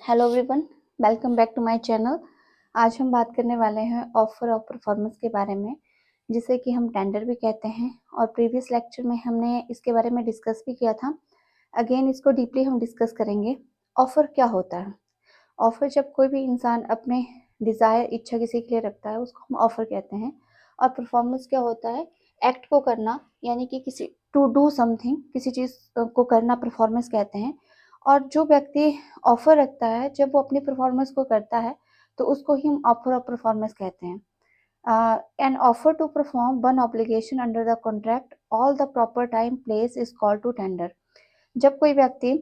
Hello everyone, welcome back to my channel. आज हम बात करने वाले हैं ऑफर ऑफ परफॉर्मेंस के बारे में, जिसे कि हम टेंडर भी कहते हैं। और प्रीवियस लेक्चर में हमने इसके बारे में डिस्कस भी किया था। अगेन इसको डीपली हम डिस्कस करेंगे। ऑफर क्या होता है? ऑफर जब कोई भी इंसान अपने डिज़ायर इच्छा किसी के लिए रखता है, उसको हम ऑफर कहते हैं। और परफॉर्मेंस क्या होता है? एक्ट को करना, यानी कि किसी टू डू समथिंग, किसी चीज़ को करना परफॉर्मेंस कहते हैं। और जो व्यक्ति ऑफर रखता है, जब वो अपनी परफॉर्मेंस को करता है, तो उसको ही हम ऑफर ऑफ परफॉर्मेंस कहते हैं। An offer to perform one obligation under the contract all the proper time place is called to tender. जब कोई व्यक्ति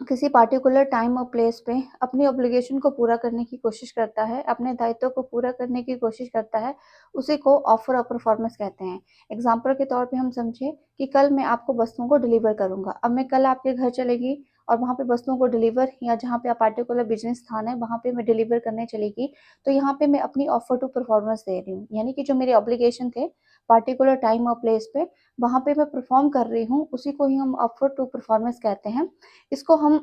किसी पार्टिकुलर टाइम और प्लेस पे अपनी ऑब्लिगेशन को पूरा करने की कोशिश करता है, अपने दायित्व को पूरा करने की कोशिश करता है, उसी को ऑफर ऑफ परफॉर्मेंस कहते हैं। एग्जाम्पल के तौर पे हम समझे कि कल मैं आपको वस्तुओं को डिलीवर करूंगा। अब मैं कल आपके घर चलेगी और वहाँ पे वस्तुओं को डिलीवर, या जहाँ पे आप पार्टिकुलर बिजनेस स्थान है वहाँ पे मैं डिलीवर करने चलेगी, तो यहाँ पे मैं अपनी ऑफर टू परफॉर्मेंस दे रही हूँ, यानी कि जो मेरे ऑब्लिगेशन थे पार्टिकुलर टाइम और प्लेस पे, वहाँ पे मैं परफॉर्म कर रही हूँ, उसी को ही हम ऑफर टू परफॉर्मेंस कहते हैं। इसको हम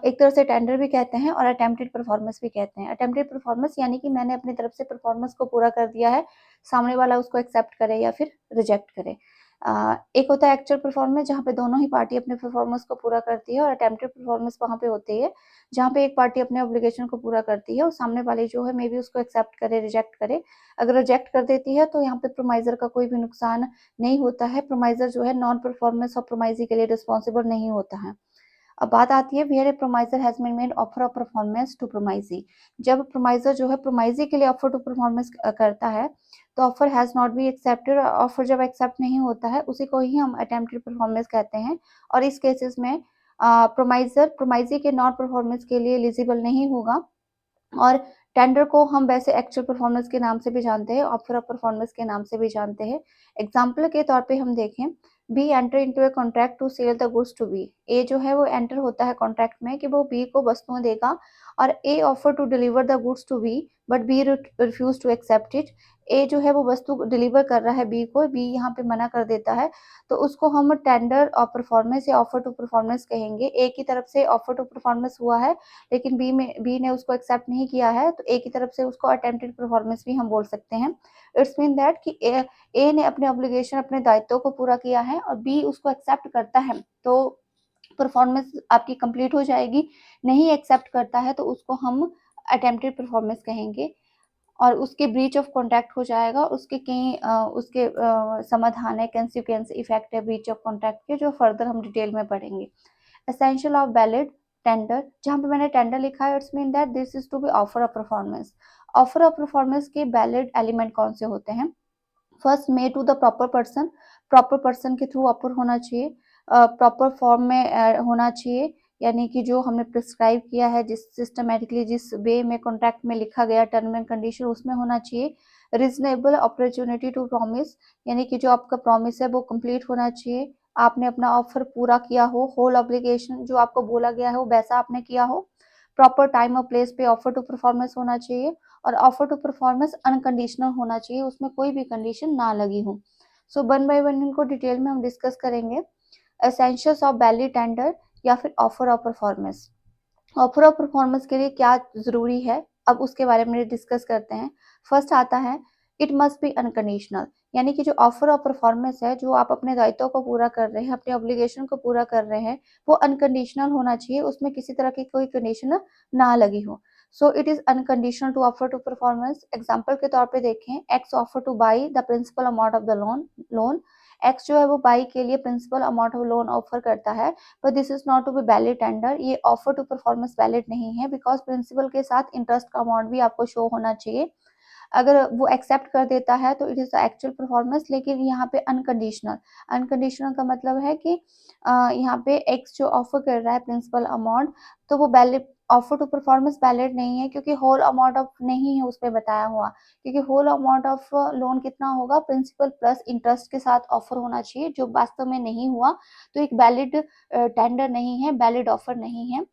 एक तरह से टेंडर भी कहते हैं और अटेम्प्टेड परफॉर्मेंस भी कहते हैं। अटेम्प्टेड परफॉर्मेंस यानी कि मैंने अपनी तरफ से परफॉर्मेंस को पूरा कर दिया है, सामने वाला उसको एक्सेप्ट करे या फिर रिजेक्ट करे। एक होता है एक्चुअल परफॉर्मेंस, जहाँ पे दोनों ही पार्टी अपने परफॉर्मेंस को पूरा करती है, और अटेम्प्टेड परफॉर्मेंस वहाँ पे होती है जहाँ पे एक पार्टी अपने ऑब्लिगेशन को पूरा करती है और सामने वाली जो है मे बी उसको एक्सेप्ट करे, रिजेक्ट करे। अगर रिजेक्ट कर देती है तो यहाँ पे प्रोमाइजर का कोई भी नुकसान नहीं होता है। प्रोमाइजर जो है नॉन परफॉर्मेंस और प्रोमाइजी के लिए रिस्पॉन्सिबल नहीं होता है। अब बात आती है where a promisor has been made offer of performance to promisee. जब प्रोमाइजर जो है प्रोमाइजी के लिए ऑफर टू परफॉर्मेंस करता है, तो offer has not be accepted. Offer जब एक्सेप्ट नहीं होता है, उसी को ही हम अटेम्प्टेड परफॉर्मेंस कहते हैं। और इस केसेस में प्रोमाइजर प्रोमाइजी के नॉन परफॉर्मेंस के लिए एलिजिबल नहीं होगा। और टेंडर को हम वैसे एक्चुअल परफॉर्मेंस के नाम से भी जानते हैं, ऑफर ऑफ परफॉर्मेंस के नाम से भी जानते हैं। एग्जाम्पल के तौर पे हम देखें, B enter into a contract to sell the goods to B. A जो है वो एंटर होता है कॉन्ट्रैक्ट में कि वो बी को वस्तुएं देगा, और A offer to deliver the goods to B but B refuse to accept it. A जो है वो वस्तु डिलीवर कर रहा है बी को, बी यहाँ पे मना कर देता है, तो उसको हम टेंडर ऑफ परफॉर्मेंस या ऑफर टू परफॉर्मेंस कहेंगे। ए की तरफ से ऑफर टू परफॉर्मेंस हुआ है, लेकिन बी ने उसको एक्सेप्ट नहीं किया है, तो ए की तरफ से उसको अटेम्प्टेड परफॉर्मेंस भी हम बोल सकते हैं। इट्स मीन दैट कि ए ने अपने ऑब्लिगेशन, अपने दायित्व को पूरा किया है और बी उसको एक्सेप्ट करता है, तो परफॉर्मेंस आपकी कंप्लीट हो जाएगी। नहीं एक्सेप्ट करता है तो उसको हम अटेम्प्टेड परफॉर्मेंस कहेंगे, और उसके ब्रीच ऑफ कॉन्ट्रैक्ट हो जाएगा। उसके कई उसके समाधान है, कंसिक्वेंस, इफेक्ट है ब्रीच ऑफ कॉन्ट्रैक्ट के, जो फर्दर हम डिटेल में पढ़ेंगे। एसेंशियल ऑफ वैलिड टेंडर, जहाँ पे मैंने टेंडर लिखा है, it's mean that this is to be offer of performance. Offer of performance के वैलिड एलिमेंट कौन से होते हैं? First, may to the proper person, proper person के थ्रू ऑफर होना चाहिए, प्रॉपर फॉर्म में होना चाहिए, यानी कि जो हमने प्रिस्क्राइब किया है, जिस सिस्टमेटिकली जिस वे में कॉन्ट्रैक्ट में लिखा गया टर्म एंड कंडीशन, उसमें होना चाहिए। रीजनेबल अपॉर्चुनिटी टू प्रॉमिस, यानी कि जो आपका प्रॉमिस है वो कंप्लीट होना चाहिए, आपने अपना ऑफर पूरा किया हो, होल ऑब्लिगेशन जो आपको बोला गया है वो वैसा आपने किया हो। प्रॉपर टाइम और प्लेस पे ऑफर टू परफॉर्मेंस होना चाहिए, और ऑफर टू परफॉर्मेंस अनकंडीशनल होना चाहिए, उसमें कोई भी कंडीशन ना लगी हो। सो वन बाय वन इनको डिटेल में हम डिस्कस करेंगे। एसेंशियल्स ऑफ वैलिड टेंडर या फिर offer of performance. Offer of performance के लिए क्या जरूरी है, अब उसके बारे में डिस्कस करते हैं। फर्स्ट आता है, इट मस्ट बी अनकंडीशनल, यानी कि जो ऑफर ऑफ परफॉर्मेंस है, जो आप अपने दायित्व को पूरा कर रहे हैं, अपने ऑब्लिगेशन को पूरा कर रहे हैं, वो अनकंडीशनल होना चाहिए, उसमें किसी तरह की कोई कंडीशन ना लगी हो। So it is unconditional to offer to performance. Example के तौर पे देखें, X offer to buy the principal amount of the loan. X जो है वो बाई के लिए principal amount of loan offer करता है, पर this is not to be valid tender. ये ऑफर टू परफॉर्मेंस वैलिड नहीं है, बिकॉज प्रिंसिपल के साथ इंटरेस्ट का अमाउंट भी आपको शो होना चाहिए। अगर वो एक्सेप्ट कर देता है तो it is the actual performance, लेकिन यहाँ पे अनकंडीशनल। अनकंडीशनल का मतलब है कि यहाँ पे एक्स जो ऑफर कर रहा है प्रिंसिपल अमाउंट, तो वो valid, offer to performance valid नहीं है, क्योंकि होल अमाउंट ऑफ नहीं है उसमें बताया हुआ। क्योंकि होल अमाउंट ऑफ लोन कितना होगा, प्रिंसिपल प्लस इंटरेस्ट के साथ ऑफर होना चाहिए, जो वास्तव में नहीं हुआ, तो एक वैलिड टेंडर नहीं है, वैलिड ऑफर नहीं है।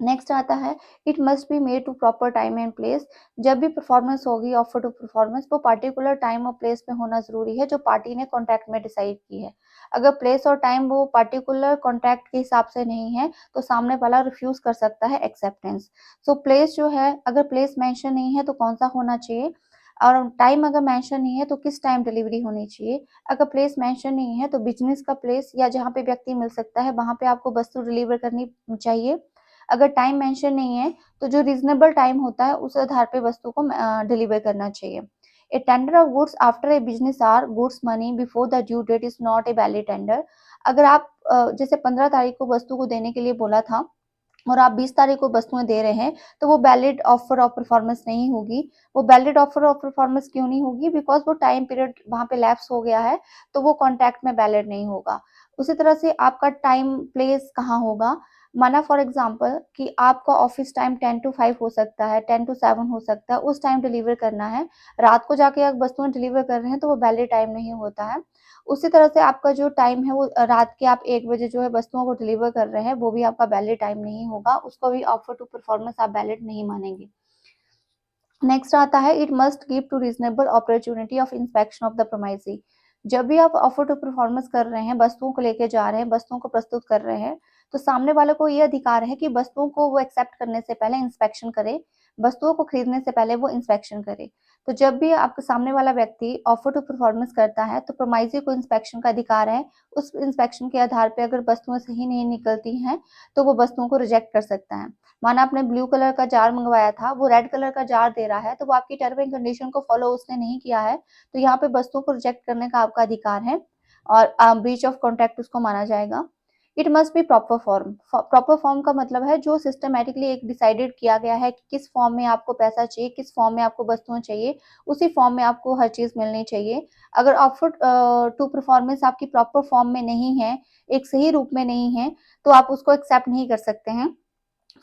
नेक्स्ट आता है it must be made to proper time and place. जब भी परफॉर्मेंस होगी ऑफर टू परफॉर्मेंस, वो पार्टिकुलर टाइम और प्लेस में होना जरूरी है जो पार्टी ने कॉन्ट्रैक्ट में डिसाइड की है। अगर प्लेस और टाइम वो पार्टिकुलर कॉन्ट्रैक्ट के हिसाब से नहीं है तो सामने वाला रिफ्यूज कर सकता है एक्सेप्टेंस। सो प्लेस जो है, अगर प्लेस मेंशन नहीं है तो कौन सा होना चाहिए, और टाइम अगर मेंशन नहीं है तो किस टाइम डिलीवरी होनी चाहिए। अगर प्लेस मेंशन नहीं है तो बिजनेस का प्लेस या जहाँ पे व्यक्ति मिल सकता है वहां पे आपको वस्तु डिलीवर करनी चाहिए। अगर टाइम मेंशन नहीं है तो जो रीजनेबल टाइम होता है उस आधार पे वस्तु को डिलीवर करना चाहिए। A tender of goods after a business hours goods money before the due date is not a valid tender. अगर आप जैसे 15 तारीख को वस्तु को देने के लिए बोला था और आप 20 तारीख को वस्तुएं दे रहे हैं तो वो वैलिड ऑफर ऑफ परफॉर्मेंस नहीं होगी। वो वैलिड ऑफर ऑफ परफॉर्मेंस क्यों नहीं होगी, बिकॉज वो टाइम पीरियड वहां पे लैप्स हो गया है, तो वो कॉन्ट्रैक्ट में वैलिड नहीं होगा। उसी तरह से आपका टाइम प्लेस कहाँ होगा, माना फॉर एग्जाम्पल कि आपका ऑफिस टाइम 10 to 5 हो सकता है, 10 to 7 हो सकता है, उस टाइम डिलीवर करना है। रात को जाके आप वस्तुएं डिलीवर कर रहे हैं तो वो वैलिड टाइम नहीं होता है। उसी तरह से आपका जो टाइम है वो रात के आप 1 बजे जो है वस्तुओं को डिलीवर कर रहे हैं वो भी आपका वैलिड टाइम नहीं होगा, उसको भी ऑफर टू परफॉर्मेंस आप वैलिड नहीं मानेंगे। नेक्स्ट आता है it must give to reasonable opportunity of inspection of the promisee. जब भी आप ऑफर टू परफॉर्मेंस कर रहे हैं, वस्तुओं को लेके जा रहे हैं, वस्तुओं को प्रस्तुत कर रहे हैं, तो सामने वाले को ये अधिकार है कि वस्तुओं को वो एक्सेप्ट करने से पहले इंस्पेक्शन करे, वस्तुओं को खरीदने से पहले वो इंस्पेक्शन करे। तो जब भी आपके सामने वाला व्यक्ति ऑफर टू परफॉर्मेंस करता है तो प्रोमाइसी को इंस्पेक्शन का अधिकार है। उस इंस्पेक्शन के आधार पर अगर वस्तुएं सही नहीं निकलती हैं तो वो वस्तुओं को रिजेक्ट कर सकता है। माना आपने ब्लू कलर का जार मंगवाया था, वो रेड कलर का जार दे रहा है, तो वो आपकी टर्म एंड कंडीशन को फॉलो उसने नहीं किया है, तो यहाँ पे वस्तुओं को रिजेक्ट करने का आपका अधिकार है और ब्रीच ऑफ कॉन्ट्रैक्ट उसको माना जाएगा। It must B proper form. Proper form का मतलब है जो सिस्टमेटिकली एक डिसाइडेड किया गया है कि किस फॉर्म में आपको पैसा चाहिए, किस फॉर्म में आपको वस्तुएं चाहिए, उसी फॉर्म में आपको हर चीज मिलनी चाहिए। अगर ऑफर टू परफॉर्मेंस आपकी प्रॉपर फॉर्म में नहीं है, एक सही रूप में नहीं है, तो आप उसको एक्सेप्ट नहीं कर सकते हैं।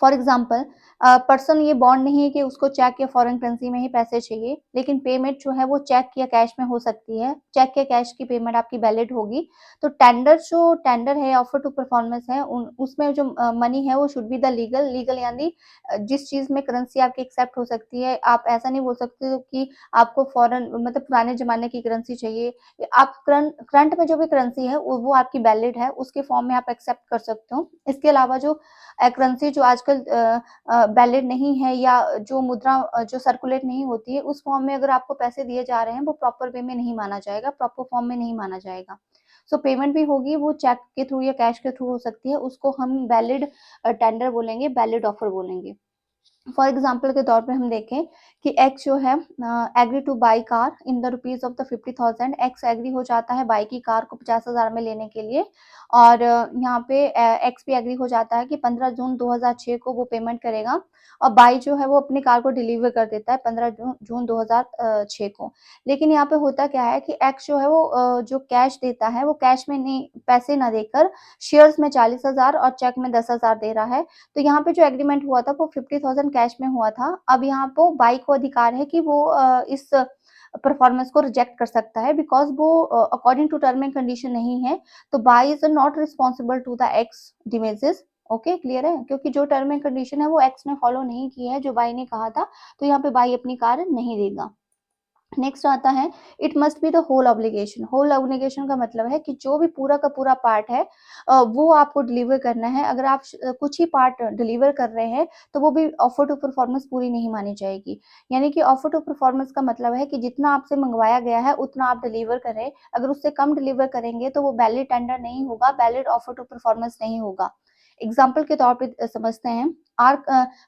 फॉर एग्जाम्पल पर्सन ये बॉन्ड नहीं है कि उसको चेक या फॉरेन करेंसी में ही पैसे चाहिए, लेकिन पेमेंट जो है वो चेक या कैश में हो सकती है, चेक या कैश की पेमेंट आपकी वैलिड होगी। तो टेंडर है, ऑफर टू परफॉर्मेंस है, उसमें जो मनी है वो should be the legal. Legal यानी जिस चीज में करेंसी आपकी एक्सेप्ट हो सकती है। आप ऐसा नहीं बोल सकते हो कि आपको फॉरेन मतलब पुराने जमाने की करेंसी चाहिए। आप करंट में जो भी करेंसी है वो आपकी वैलिड है, उसके फॉर्म में आप एक्सेप्ट कर सकते हो। इसके अलावा जो करेंसी जो आजकल वैलिड नहीं है या जो मुद्रा जो सर्कुलेट नहीं होती है, उस फॉर्म में अगर आपको पैसे दिए जा रहे हैं वो प्रॉपर वे में नहीं माना जाएगा, प्रॉपर फॉर्म में नहीं माना जाएगा। सो पेमेंट भी होगी वो चेक के थ्रू या कैश के थ्रू हो सकती है, उसको हम वैलिड टेंडर बोलेंगे, वैलिड ऑफर बोलेंगे। फॉर एग्जाम्पल के तौर पे हम देखें कि एक्स जो है agree to buy car in the rupees of the 50,000। X agree हो जाता है बाई की कार को 50,000 में लेने के लिए, और यहाँ पे एक्स भी एग्री हो जाता है कि 15 जून 2006 को वो पेमेंट करेगा, और बाई जो है वो अपनी कार को डिलीवर कर देता है 15 जून 2006 को। लेकिन यहाँ पे होता क्या है कि एक्स जो है वो जो कैश देता है वो कैश में नहीं, पैसे ना देकर शेयर्स में 40,000 और चेक में 10,000 दे रहा है। तो यहाँ पे जो एग्रीमेंट हुआ था वो 50,000 कैश में हुआ था। अब यहाँ पे बाई को अधिकार है कि वो इस परफॉर्मेंस को रिजेक्ट कर सकता है, बिकॉज वो according to term and condition नहीं है। तो buy is not responsible to the ex damages. Okay, clear है, क्योंकि जो टर्म एंड कंडीशन है वो एक्स ने फॉलो नहीं की है जो बाई ने कहा था, तो यहाँ पे बाई अपनी कार नहीं देगा। नेक्स्ट आता है it must be the whole obligation. Whole obligation का मतलब है कि जो भी पूरा का पूरा पार्ट है वो आपको डिलीवर करना है। अगर आप कुछ ही पार्ट डिलीवर कर रहे हैं तो वो भी ऑफर टू परफॉर्मेंस पूरी नहीं मानी जाएगी। यानी कि ऑफर टू परफॉर्मेंस का मतलब है कि जितना आपसे मंगवाया गया है उतना आप डिलीवर करें। अगर उससे कम डिलीवर करेंगे तो वो वैलिड टेंडर नहीं होगा, वैलिड ऑफर टू परफॉर्मेंस नहीं होगा। एग्जाम्पल के तौर पे समझते हैं, R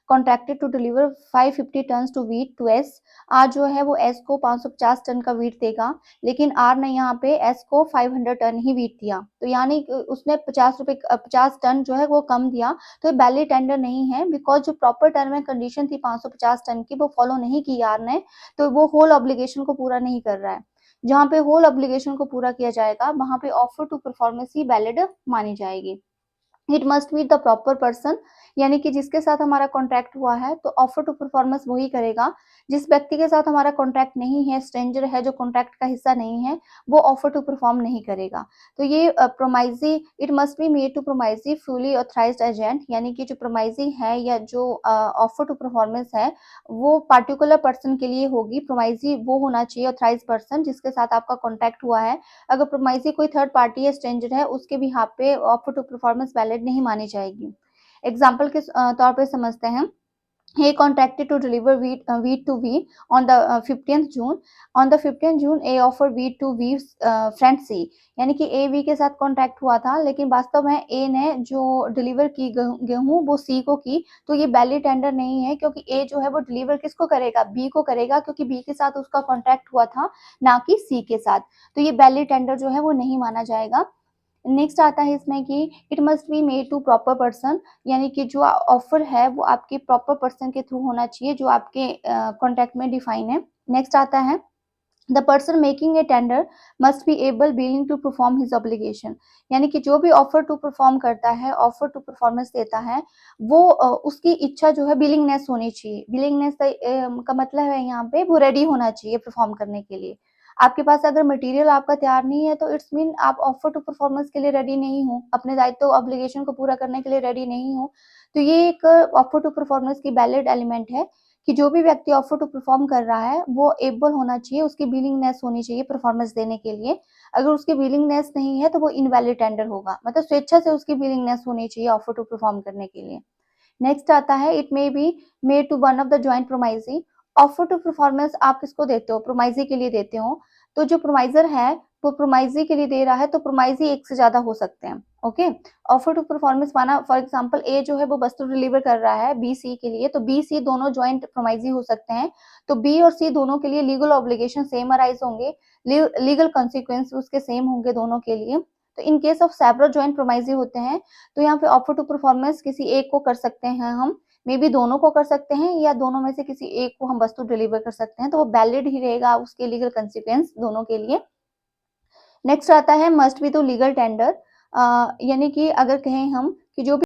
contracted to deliver 550 ton to wheat to S. R जो है वो एस को 550 टन का वीट देगा, लेकिन आर ने यहाँ पे एस को 500 टन ही वीट दिया, तो यानी उसने 50 टन जो है वो कम दिया। तो ये वैलिड टेंडर नहीं है, बिकॉज जो प्रॉपर टर्म एंड कंडीशन थी 550 टन की वो फॉलो नहीं की आर ने, तो वो होल ऑब्लिगेशन को पूरा नहीं कर रहा है। जहाँ पे होल ऑब्लिगेशन को पूरा किया जाएगा वहां पे ऑफर टू परफॉर्मेंस ही वैलिड मानी जाएगी। It must be the proper person. यानी कि जिसके साथ हमारा कॉन्ट्रैक्ट हुआ है तो ऑफर टू परफॉर्मेंस वही करेगा। जिस व्यक्ति के साथ हमारा कॉन्ट्रैक्ट नहीं है, स्ट्रेंजर है, जो कॉन्ट्रैक्ट का हिस्सा नहीं है, वो ऑफर टू परफॉर्म नहीं करेगा। तो ये promisee it must be made to promisee fully authorised agent, यानी कि जो प्रोमाइजी है या जो ऑफर टू परफॉर्मेंस है वो पार्टिकुलर पर्सन के लिए होगी। प्रोमाइजी वो होना चाहिए ऑथराइज्ड पर्सन जिसके साथ आपका कॉन्ट्रैक्ट हुआ है। अगर प्रोमाइजी कोई थर्ड पार्टी या स्ट्रेंजर है उसके बिहाफ पे ऑफर टू परफॉर्मेंस वैलिड नहीं मानी जाएगी। एग्जाम्पल के तौर पे समझते हैं। He contracted to deliver wheat to V on the 15th June. On the 15th June, A offered wheat to V's friend C. यानी कि A V के साथ कॉन्ट्रैक्ट हुआ था, लेकिन वास्तव में A ने जो डिलीवर की गेहूं वो C को की, तो ये वैलिड टेंडर नहीं है क्योंकि A जो है वो डिलीवर किसको करेगा, B को करेगा, क्योंकि B के साथ उसका कॉन्ट्रैक्ट हुआ था, ना कि C के साथ। तो ये वैलिड टेंडर जो है वो नहीं माना जाएगा। नेक्स्ट आता है इसमें कि it must be made to proper person, यानी कि जो ऑफर है वो आपके प्रॉपर पर्सन के थ्रू होना चाहिए जो आपके कॉन्ट्रैक्ट में डिफाइन है। नेक्स्ट आता है the person making a tender must be able willing to perform his obligation, यानी कि जो भी ऑफर टू परफॉर्म करता है, ऑफर टू परफॉर्मेंस देता है, वो उसकी इच्छा जो है विलिंगनेस होनी चाहिए। विलिंगनेस का मतलब है यहाँ पे वो रेडी होना चाहिए परफॉर्म करने के लिए। आपके पास अगर मटेरियल आपका तैयार नहीं है तो इट्स मीन आप ऑफर टू परफॉर्मेंस के लिए रेडी नहीं हो, अपने दायित्व ऑब्लिगेशन को पूरा करने के लिए रेडी नहीं हो। तो ये एक ऑफर टू परफॉर्मेंस की वैलिड एलिमेंट है कि जो भी व्यक्ति ऑफर टू परफॉर्म कर रहा है वो एबल होना चाहिए, उसकी विलिंगनेस होनी चाहिए परफॉर्मेंस देने के लिए। अगर उसकी विलिंगनेस नहीं है तो वो इनवैलिड टेंडर होगा, मतलब स्वेच्छा से उसकी विलिंगनेस होनी चाहिए ऑफर टू परफॉर्म करने के लिए। नेक्स्ट आता है it may be made to one of the joint promisee. Offer to performance आप किसको देते हो, प्रोमाइजी के लिए देते हो। तो जो प्रोमाइजर है वो प्रोमाइजी के लिए दे रहा है, तो प्रोमाइजी एक से ज्यादा हो सकते हैं। ओके, ऑफर टू परफॉर्मेंस माना फॉर एग्जांपल ए जो है वो वस्तु डिलीवर कर रहा है बी सी के लिए, तो बी सी दोनों जॉइंट प्रोमाइजी हो सकते हैं। तो बी और सी दोनों के लिए लीगल ऑब्लिगेशन सेम अराइज होंगे, लीगल कॉन्सिक्वेंस उसके सेम होंगे दोनों के लिए। तो in case of several joint promisee होते हैं तो यहाँ पे ऑफर टू परफॉर्मेंस किसी एक को कर सकते हैं हम, मे बी दोनों को कर सकते हैं या दोनों में से किसी एक को हम वस्तु डिलीवर कर सकते हैं, तो वो वैलिड ही रहेगा उसके लीगल कंसिक्वेंस दोनों के लिए। नेक्स्ट आता है must be to legal tender, यानी कि अगर कहें हम कि जो भी